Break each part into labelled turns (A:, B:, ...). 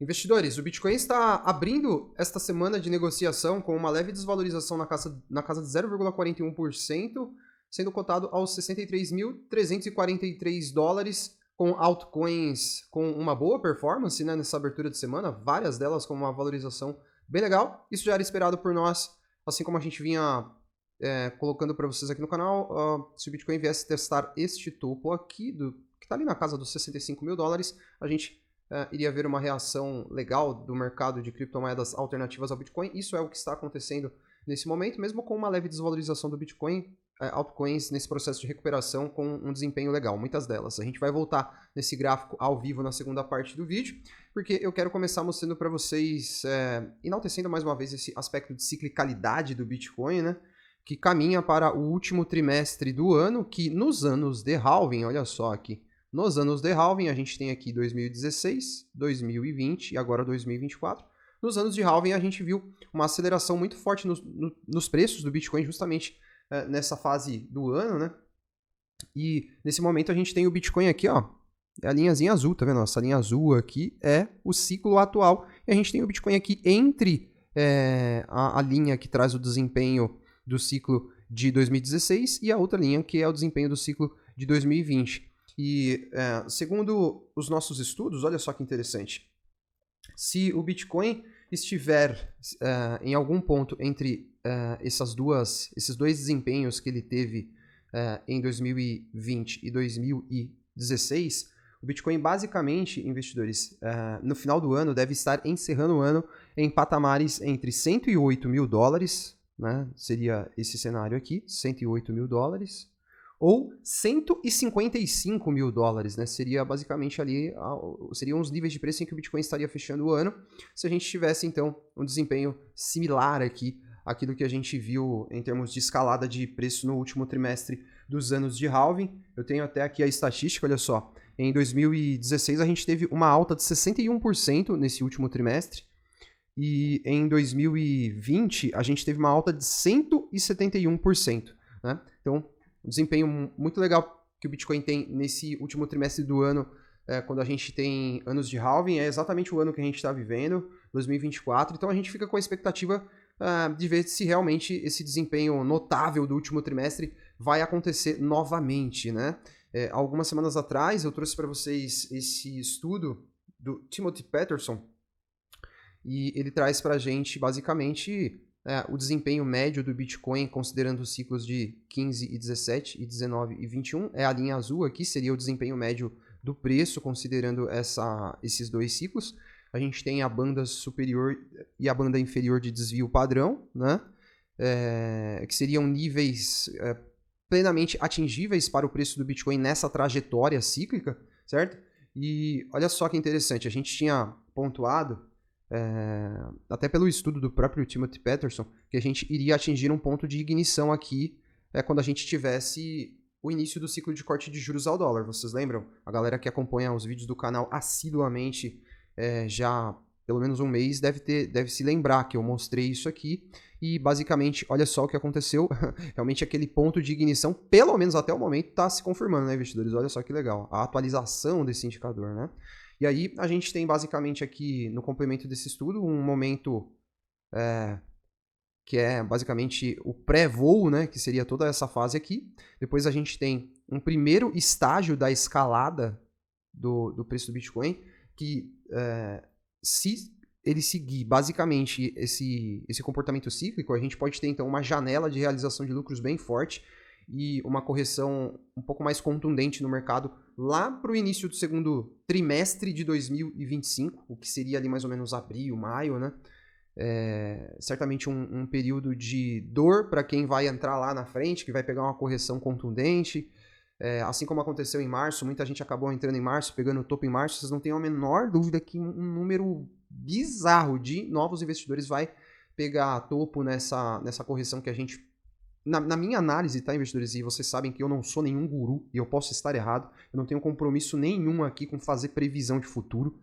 A: Investidores, o Bitcoin está abrindo esta semana de negociação com uma leve desvalorização na casa de 0,41%, sendo cotado aos 63.343 dólares, com altcoins com uma boa performance, né, nessa abertura de semana, várias delas com uma valorização bem legal. Isso já era esperado por nós, assim como a gente vinha colocando para vocês aqui no canal. Se o Bitcoin viesse testar este topo aqui, que está ali na casa dos 65 mil dólares, a gente iria haver uma reação legal do mercado de criptomoedas alternativas ao Bitcoin. Isso é o que está acontecendo nesse momento, mesmo com uma leve desvalorização do Bitcoin, altcoins nesse processo de recuperação com um desempenho legal, muitas delas. A gente vai voltar nesse gráfico ao vivo na segunda parte do vídeo, porque eu quero começar mostrando para vocês, enaltecendo mais uma vez esse aspecto de ciclicalidade do Bitcoin, né, que caminha para o último trimestre do ano, que nos anos de halving, olha só aqui, nos anos de halving, a gente tem aqui 2016, 2020 e agora 2024. Nos anos de halving, a gente viu uma aceleração muito forte nos preços do Bitcoin, justamente nessa fase do ano, né? E nesse momento a gente tem o Bitcoin aqui, ó, é a linhazinha azul, tá vendo? Essa linha azul aqui é o ciclo atual. E a gente tem o Bitcoin aqui entre a linha que traz o desempenho do ciclo de 2016 e a outra linha que é o desempenho do ciclo de 2020. E segundo os nossos estudos, olha só que interessante, se o Bitcoin estiver em algum ponto entre esses dois desempenhos que ele teve em 2020 e 2016, o Bitcoin basicamente, investidores, no final do ano deve estar encerrando o ano em patamares entre 108 mil dólares, né? Seria esse cenário aqui, 108 mil dólares, ou 155 mil dólares, né? Seria basicamente ali, seriam os níveis de preço em que o Bitcoin estaria fechando o ano, se a gente tivesse, então, um desempenho similar aqui àquilo que a gente viu em termos de escalada de preço no último trimestre dos anos de halving. Eu tenho até aqui a estatística, olha só. Em 2016, a gente teve uma alta de 61% nesse último trimestre, e em 2020, a gente teve uma alta de 171%, né? Então, um desempenho muito legal que o Bitcoin tem nesse último trimestre do ano, quando a gente tem anos de halving, é exatamente o ano que a gente está vivendo, 2024. Então a gente fica com a expectativa de ver se realmente esse desempenho notável do último trimestre vai acontecer novamente, né? Algumas semanas atrás eu trouxe para vocês esse estudo do Timothy Peterson, e ele traz para a gente basicamente o desempenho médio do Bitcoin, considerando os ciclos de 15 e 17, e 19 e 21. É a linha azul aqui, seria o desempenho médio do preço, considerando esses dois ciclos. A gente tem a banda superior e a banda inferior de desvio padrão, né? Que seriam níveis plenamente atingíveis para o preço do Bitcoin nessa trajetória cíclica, certo? E olha só que interessante, a gente tinha pontuado, até pelo estudo do próprio Timothy Peterson, que a gente iria atingir um ponto de ignição aqui quando a gente tivesse o início do ciclo de corte de juros ao dólar. Vocês lembram? A galera que acompanha os vídeos do canal assiduamente já pelo menos um mês deve se lembrar que eu mostrei isso aqui, e basicamente olha só o que aconteceu. Realmente aquele ponto de ignição, pelo menos até o momento, está se confirmando, né, investidores? Olha só que legal, a atualização desse indicador, né? E aí a gente tem basicamente aqui, no complemento desse estudo, um momento que é basicamente o pré-voo, né, que seria toda essa fase aqui. Depois a gente tem um primeiro estágio da escalada do preço do Bitcoin, que se ele seguir basicamente esse comportamento cíclico, a gente pode ter então uma janela de realização de lucros bem forte e uma correção um pouco mais contundente no mercado lá para o início do segundo trimestre de 2025, o que seria ali mais ou menos abril, maio, né? Certamente um período de dor para quem vai entrar lá na frente, que vai pegar uma correção contundente, assim como aconteceu em março. Muita gente acabou entrando em março, pegando o topo em março. Vocês não têm a menor dúvida que um número bizarro de novos investidores vai pegar topo nessa correção que a gente... Na minha análise, tá, investidores, e vocês sabem que eu não sou nenhum guru e eu posso estar errado, eu não tenho compromisso nenhum aqui com fazer previsão de futuro.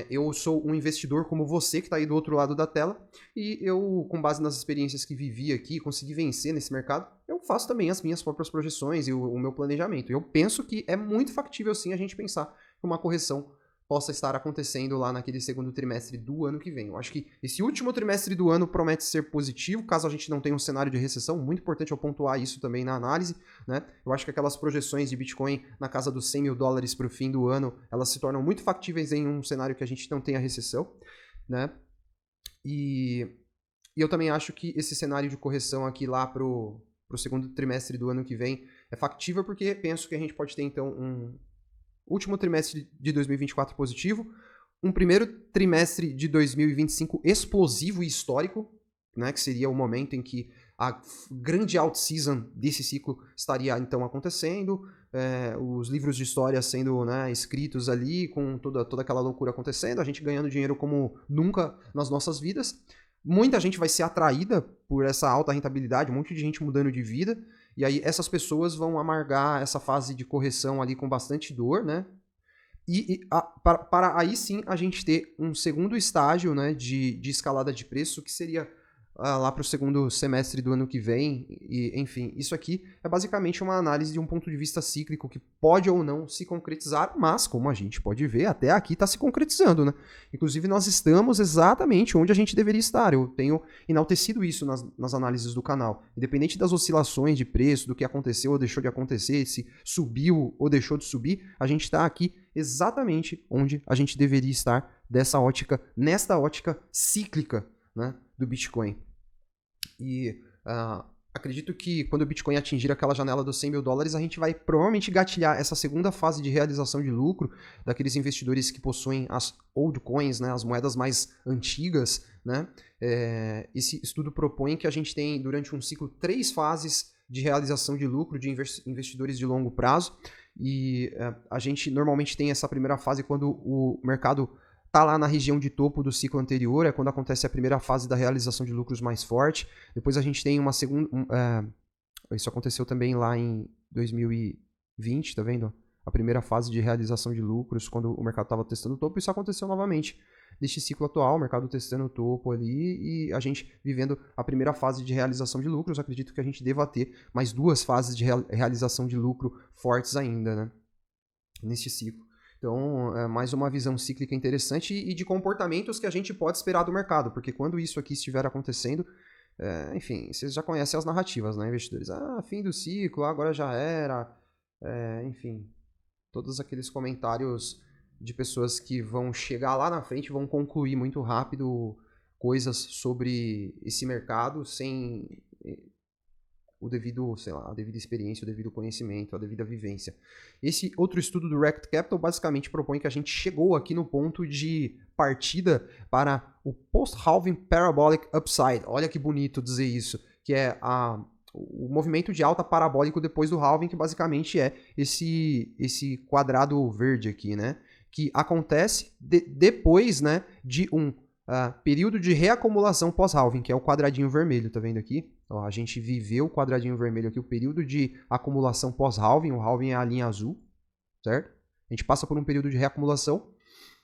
A: Eu sou um investidor como você que está aí do outro lado da tela, e eu, com base nas experiências que vivi aqui, consegui vencer nesse mercado, eu faço também as minhas próprias projeções e o meu planejamento. Eu penso que é muito factível sim a gente pensar que uma correção possa estar acontecendo lá naquele segundo trimestre do ano que vem. Eu acho que esse último trimestre do ano promete ser positivo, caso a gente não tenha um cenário de recessão. Muito importante eu pontuar isso também na análise, né? Eu acho que aquelas projeções de Bitcoin na casa dos $100 mil para o fim do ano, elas se tornam muito factíveis em um cenário que a gente não tenha recessão, né? E eu também acho que esse cenário de correção aqui lá pro segundo trimestre do ano que vem é factível, porque penso que a gente pode ter, então, um último trimestre de 2024 positivo, um primeiro trimestre de 2025 explosivo e histórico, né, que seria o momento em que a grande out-season desse ciclo estaria, então, acontecendo, os livros de história sendo, né, escritos ali, com toda aquela loucura acontecendo, a gente ganhando dinheiro como nunca nas nossas vidas. Muita gente vai ser atraída por essa alta rentabilidade, um monte de gente mudando de vida, e aí essas pessoas vão amargar essa fase de correção ali com bastante dor, né? Para aí sim a gente ter um segundo estágio, né, de escalada de preço, que seria lá para o segundo semestre do ano que vem, e enfim, isso aqui é basicamente uma análise de um ponto de vista cíclico que pode ou não se concretizar, mas como a gente pode ver, até aqui está se concretizando, né? Inclusive nós estamos exatamente onde a gente deveria estar, eu tenho enaltecido isso nas análises do canal, independente das oscilações de preço, do que aconteceu ou deixou de acontecer, se subiu ou deixou de subir, a gente está aqui exatamente onde a gente deveria estar nesta ótica cíclica, né, do Bitcoin. E acredito que quando o Bitcoin atingir aquela janela dos $100 mil, a gente vai provavelmente gatilhar essa segunda fase de realização de lucro daqueles investidores que possuem as old coins, né, as moedas mais antigas, né? Esse estudo propõe que a gente tem durante um ciclo 3 fases de realização de lucro de investidores de longo prazo, e a gente normalmente tem essa primeira fase quando o mercado está lá na região de topo do ciclo anterior, é quando acontece a primeira fase da realização de lucros mais forte. Depois a gente tem uma segunda... isso aconteceu também lá em 2020, tá vendo? A primeira fase de realização de lucros, quando o mercado estava testando o topo, isso aconteceu novamente neste ciclo atual, o mercado testando o topo ali e a gente vivendo a primeira fase de realização de lucros. Acredito que a gente deva ter mais 2 fases de realização de lucro fortes ainda, né, neste ciclo. Então, é mais uma visão cíclica interessante e de comportamentos que a gente pode esperar do mercado, porque quando isso aqui estiver acontecendo, enfim, vocês já conhecem as narrativas, né, investidores? Fim do ciclo, agora já era, enfim, todos aqueles comentários de pessoas que vão chegar lá na frente, vão concluir muito rápido coisas sobre esse mercado sem o devido, sei lá, a devida experiência, o devido conhecimento, a devida vivência. Esse outro estudo do Rekt Capital basicamente propõe que a gente chegou aqui no ponto de partida para o Post-Halving Parabolic Upside. Olha que bonito dizer isso, que é o movimento de alta parabólico depois do halving, que basicamente é esse quadrado verde aqui, né? Que acontece depois, né, de um período de reacumulação pós-halving, que é o quadradinho vermelho, tá vendo aqui? Ó, a gente viveu o quadradinho vermelho aqui, o período de acumulação pós-halving, o halving é a linha azul, certo? A gente passa por um período de reacumulação.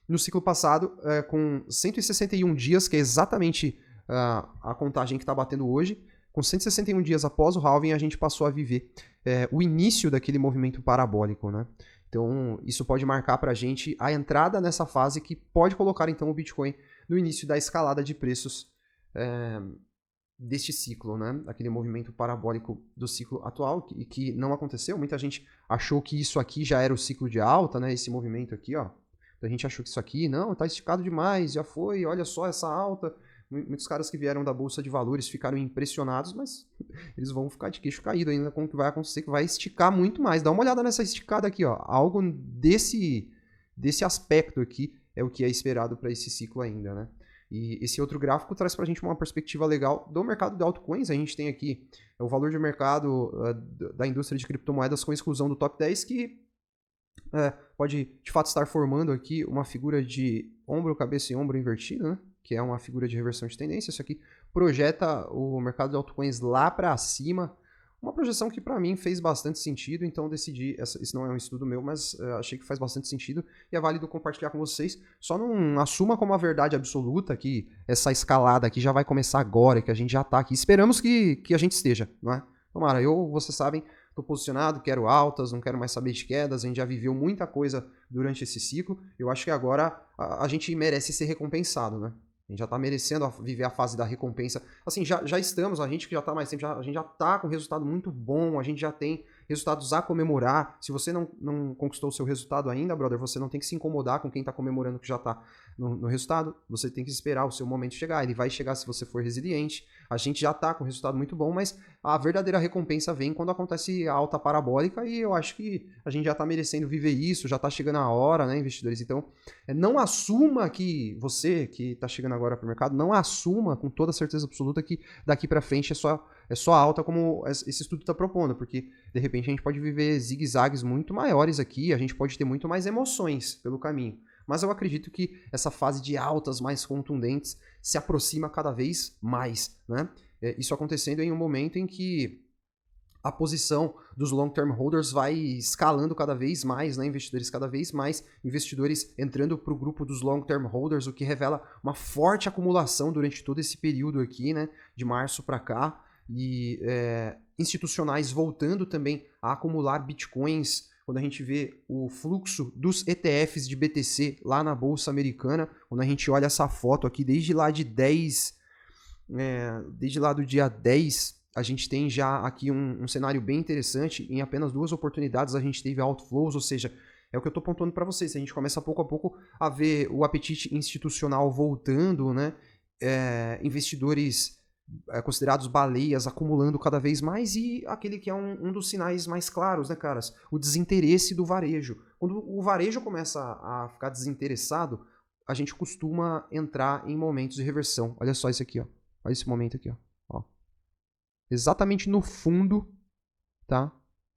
A: No ciclo passado, com 161 dias, que é exatamente a contagem que está batendo hoje, com 161 dias após o halving, a gente passou a viver o início daquele movimento parabólico, né? Então, isso pode marcar para a gente a entrada nessa fase que pode colocar, então, o Bitcoin no início da escalada de preços deste ciclo, né? Aquele movimento parabólico do ciclo atual, que não aconteceu. Muita gente achou que isso aqui já era o ciclo de alta, né? Esse movimento aqui, ó. A gente achou que isso aqui, não, tá esticado demais, já foi, olha só essa alta. Muitos caras que vieram da Bolsa de Valores ficaram impressionados, mas eles vão ficar de queixo caído ainda com o que vai acontecer, que vai esticar muito mais. Dá uma olhada nessa esticada aqui, ó. Algo desse aspecto aqui é o que é esperado para esse ciclo ainda, né? E esse outro gráfico traz para a gente uma perspectiva legal do mercado de altcoins. A gente tem aqui o valor de mercado da indústria de criptomoedas com exclusão do top 10, que pode de fato estar formando aqui uma figura de ombro, cabeça e ombro invertido, né? Que é uma figura de reversão de tendência. Isso aqui projeta o mercado de altcoins lá para cima. Uma projeção que para mim fez bastante sentido, então decidi, isso não é um estudo meu, mas achei que faz bastante sentido e é válido compartilhar com vocês. Só não assuma como a verdade absoluta que essa escalada aqui já vai começar agora, que a gente já está aqui. Esperamos que a gente esteja, não é? Tomara, vocês sabem, tô posicionado, quero altas, não quero mais saber de quedas, a gente já viveu muita coisa durante esse ciclo, eu acho que agora a gente merece ser recompensado, né? A gente já tá merecendo viver a fase da recompensa. Assim, já estamos, a gente que já tá mais tempo, a gente já tá com resultado muito bom, a gente já tem resultados a comemorar. Se você não conquistou o seu resultado ainda, brother, você não tem que se incomodar com quem tá comemorando que já tá no resultado. Você tem que esperar o seu momento chegar. Ele vai chegar se você for resiliente. A gente já tá com um resultado muito bom, mas a verdadeira recompensa vem quando acontece a alta parabólica e eu acho que a gente já tá merecendo viver isso, já tá chegando a hora, né, investidores? Então, não assuma que você que tá chegando agora pro mercado, não assuma com toda certeza absoluta que daqui para frente é só alta como esse estudo está propondo, porque de repente a gente pode viver zigue-zagues muito maiores aqui, a gente pode ter muito mais emoções pelo caminho. Mas eu acredito que essa fase de altas mais contundentes se aproxima cada vez mais, né? Isso acontecendo em um momento em que a posição dos long-term holders vai escalando cada vez mais, né? Investidores cada vez mais, investidores entrando para o grupo dos long-term holders, o que revela uma forte acumulação durante todo esse período aqui, né? De março para cá, e institucionais voltando também a acumular bitcoins. Quando a gente vê o fluxo dos ETFs de BTC lá na Bolsa Americana, quando a gente olha essa foto aqui, desde lá de 10, desde lá do dia 10, a gente tem já aqui um cenário bem interessante. Em apenas 2 oportunidades a gente teve outflows, ou seja, é o que eu estou pontuando para vocês. A gente começa pouco a pouco a ver o apetite institucional voltando, né? Investidores considerados baleias acumulando cada vez mais, e aquele que é um dos sinais mais claros, né, caras? O desinteresse do varejo. Quando o varejo começa a ficar desinteressado, a gente costuma entrar em momentos de reversão. Olha só isso aqui, ó. Olha esse momento aqui, ó. Exatamente no fundo, tá?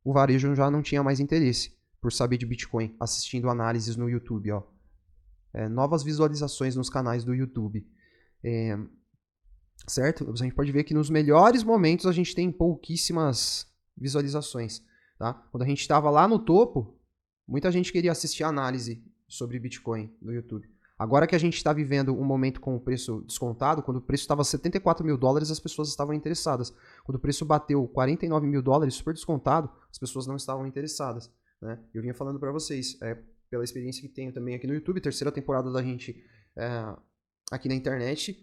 A: O varejo já não tinha mais interesse por saber de Bitcoin, assistindo análises no YouTube, ó. Novas visualizações nos canais do YouTube. Certo? A gente pode ver que nos melhores momentos a gente tem pouquíssimas visualizações, tá? Quando a gente estava lá no topo, muita gente queria assistir análise sobre Bitcoin no YouTube. Agora que a gente está vivendo um momento com o preço descontado, quando o preço estava $74 mil, as pessoas estavam interessadas. Quando o preço bateu $49 mil, super descontado, as pessoas não estavam interessadas, né? Eu vinha falando para vocês, pela experiência que tenho também aqui no YouTube, terceira temporada da gente aqui na internet.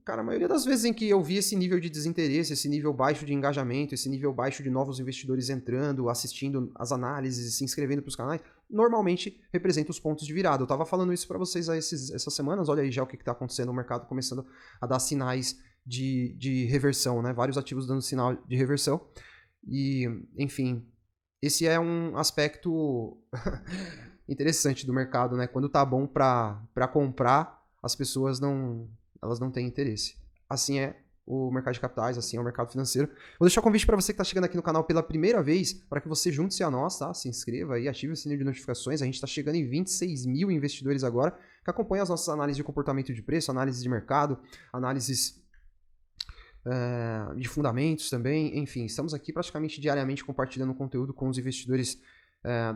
A: Cara, a maioria das vezes em que eu vi esse nível de desinteresse, esse nível baixo de engajamento, esse nível baixo de novos investidores entrando, assistindo as análises, se inscrevendo para os canais, normalmente representa os pontos de virada. Eu estava falando isso para vocês essas semanas, olha aí já o que está acontecendo, o mercado começando a dar sinais de reversão, né? Vários ativos dando sinal de reversão. E, enfim, esse é um aspecto interessante do mercado, né? Quando tá bom para comprar, as pessoas elas não têm interesse. Assim é o mercado de capitais, assim é o mercado financeiro. Vou deixar o convite para você que está chegando aqui no canal pela primeira vez, para que você junte-se a nós, tá? Se inscreva e ative o sininho de notificações. A gente está chegando em 26 mil investidores agora, que acompanham as nossas análises de comportamento de preço, análises de mercado, análises de fundamentos também. Enfim, estamos aqui praticamente diariamente compartilhando conteúdo com os investidores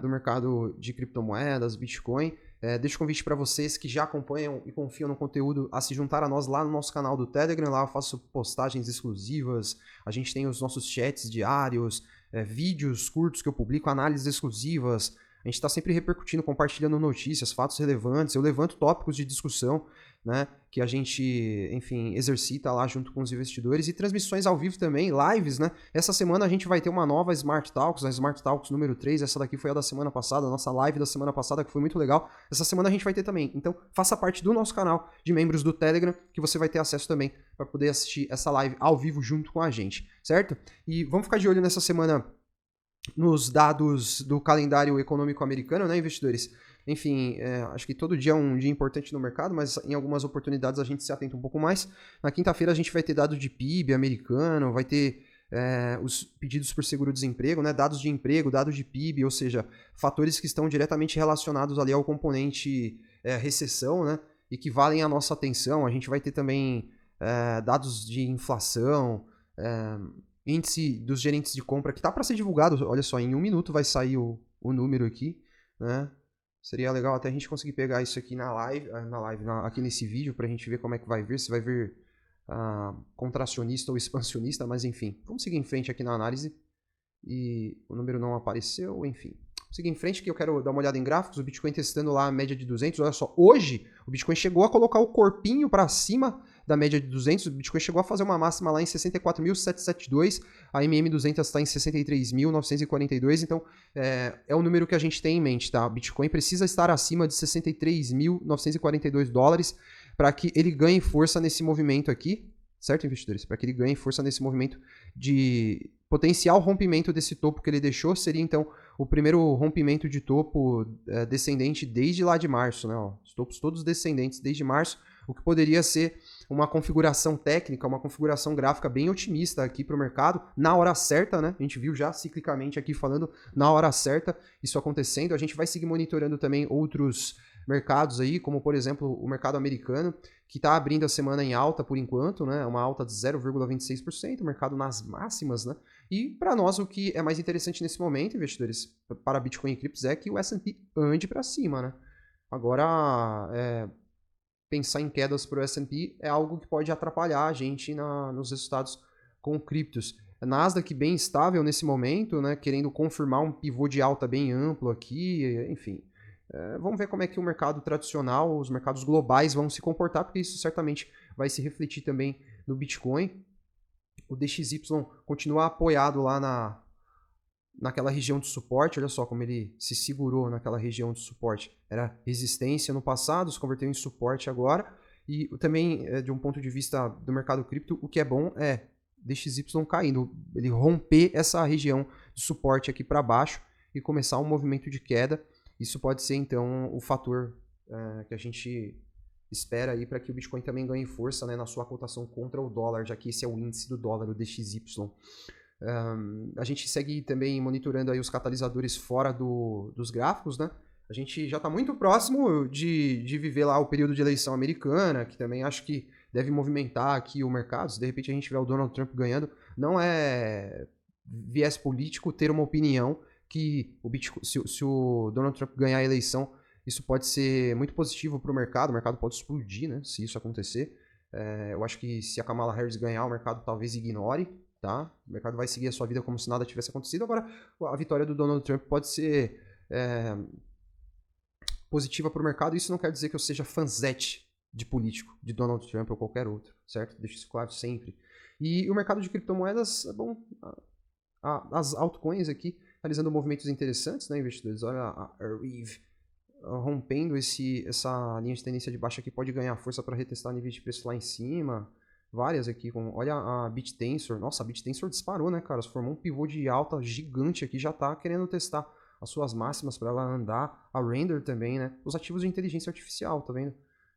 A: do mercado de criptomoedas, Bitcoin. Deixo o convite para vocês que já acompanham e confiam no conteúdo a se juntar a nós lá no nosso canal do Telegram. Lá eu faço postagens exclusivas, a gente tem os nossos chats diários, vídeos curtos que eu publico, análises exclusivas. A gente está sempre repercutindo, compartilhando notícias, fatos relevantes. Eu levanto tópicos de discussão, né, que a gente, enfim, exercita lá junto com os investidores, e transmissões ao vivo também, lives, né? Essa semana a gente vai ter uma nova Smart Talks, a Smart Talks número 3, essa daqui foi a da semana passada, a nossa live da semana passada, que foi muito legal. Essa semana a gente vai ter também. Então, faça parte do nosso canal de membros do Telegram, que você vai ter acesso também para poder assistir essa live ao vivo junto com a gente, certo? E vamos ficar de olho nessa semana nos dados do calendário econômico americano, né, investidores? Enfim, acho que todo dia é um dia importante no mercado, mas em algumas oportunidades a gente se atenta um pouco mais. Na quinta-feira a gente vai ter dados de PIB americano, vai ter os pedidos por seguro-desemprego, né, dados de emprego, dados de PIB, ou seja, fatores que estão diretamente relacionados ali ao componente recessão, né, e que valem a nossa atenção. A gente vai ter também dados de inflação, índice dos gerentes de compra, que tá para ser divulgado. Olha só, em 1 minuto vai sair o número aqui, né? Seria legal até a gente conseguir pegar isso aqui aqui nesse vídeo, pra gente ver como é que vai vir, se vai vir contracionista ou expansionista, mas enfim. Vamos seguir em frente aqui na análise. e o número não apareceu, enfim. Vou seguir em frente que eu quero dar uma olhada em gráficos, o Bitcoin testando lá a média de 200, olha só, hoje o Bitcoin chegou a colocar o corpinho para cima da média de 200, o Bitcoin chegou a fazer uma máxima lá em 64.772, a MM200 está em 63.942, então é o número que a gente tem em mente, tá? O Bitcoin precisa estar acima de 63.942 dólares para que ele ganhe força nesse movimento aqui, certo, investidores? Para que ele ganhe força nesse movimento de potencial rompimento desse topo que ele deixou, seria então o primeiro rompimento de topo descendente desde lá de março, né? Ó, os topos todos descendentes desde março, o que poderia ser uma configuração técnica, uma configuração gráfica bem otimista aqui para o mercado, na hora certa, né? A gente viu já ciclicamente aqui falando na hora certa isso acontecendo. A gente vai seguir monitorando também outros mercados aí, como por exemplo o mercado americano, que está abrindo a semana em alta por enquanto, né? Uma alta de 0,26%, o mercado nas máximas, né? E para nós o que é mais interessante nesse momento, investidores, para Bitcoin e criptos, é que o S&P ande para cima, né? Agora, pensar em quedas para o S&P é algo que pode atrapalhar a gente nos resultados com criptos. A Nasdaq bem estável nesse momento, né? Querendo confirmar um pivô de alta bem amplo aqui, enfim. Vamos ver como é que o mercado tradicional, os mercados globais vão se comportar, porque isso certamente vai se refletir também no Bitcoin. O DXY continua apoiado lá naquela região de suporte, olha só como ele se segurou naquela região de suporte. Era resistência no passado, se converteu em suporte agora. E também, de um ponto de vista do mercado cripto, o que é bom é DXY caindo, ele romper essa região de suporte aqui para baixo e começar um movimento de queda. Isso pode ser, então, o fator que a gente espera aí para que o Bitcoin também ganhe força, né, na sua cotação contra o dólar, já que esse é o índice do dólar, o DXY. A gente segue também monitorando aí os catalisadores fora dos gráficos, né? A gente já está muito próximo de viver lá o período de eleição americana, que também acho que deve movimentar aqui o mercado. Se de repente a gente tiver o Donald Trump ganhando, não é viés político ter uma opinião que se o Donald Trump ganhar a eleição, isso pode ser muito positivo para o mercado pode explodir, né, se isso acontecer. Eu acho que se a Kamala Harris ganhar, o mercado talvez ignore, tá? O mercado vai seguir a sua vida como se nada tivesse acontecido. Agora, a vitória do Donald Trump pode ser positiva para o mercado. Isso não quer dizer que eu seja fanzete de político, de Donald Trump ou qualquer outro, certo? Deixo isso claro sempre. E o mercado de criptomoedas, bom, as altcoins aqui, realizando movimentos interessantes, né, investidores? Olha a Reeve rompendo essa linha de tendência de baixa que pode ganhar força para retestar níveis de preço lá em cima. Várias aqui, olha a BitTensor. Nossa, a BitTensor disparou, né, cara? Formou um pivô de alta gigante aqui, já tá querendo testar as suas máximas para ela andar. A Render também, né? Os ativos de inteligência artificial, tá vendo?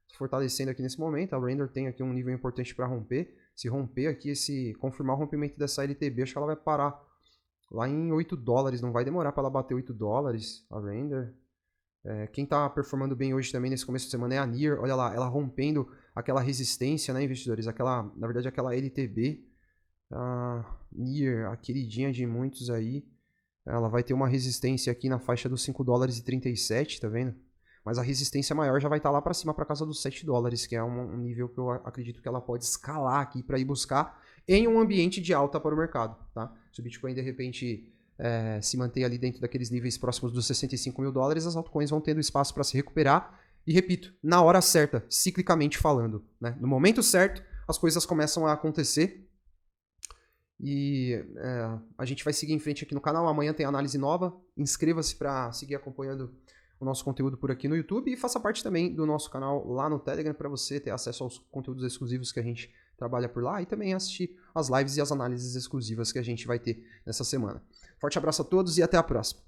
A: Se fortalecendo aqui nesse momento. A Render tem aqui um nível importante para romper. Se romper aqui, confirmar o rompimento dessa LTB, acho que ela vai parar lá em 8 dólares. Não vai demorar para ela bater 8 dólares, a Render. Quem está performando bem hoje também nesse começo de semana é a Near. Olha lá, ela rompendo aquela resistência, né, investidores? Na verdade, aquela LTB. A Near, a queridinha de muitos aí. Ela vai ter uma resistência aqui na faixa dos 5 dólares e 37, tá vendo? Mas a resistência maior já vai estar lá para cima, para casa dos 7 dólares, que é um nível que eu acredito que ela pode escalar aqui para ir buscar em um ambiente de alta para o mercado, tá? Se o Bitcoin, de repente, se manter ali dentro daqueles níveis próximos dos 65 mil dólares, as altcoins vão tendo espaço para se recuperar. E repito, na hora certa, ciclicamente falando, né? No momento certo, as coisas começam a acontecer. E a gente vai seguir em frente aqui no canal. Amanhã tem análise nova. Inscreva-se para seguir acompanhando o nosso conteúdo por aqui no YouTube e faça parte também do nosso canal lá no Telegram para você ter acesso aos conteúdos exclusivos que a gente trabalha por lá e também assistir as lives e as análises exclusivas que a gente vai ter nessa semana. Forte abraço a todos e até a próxima.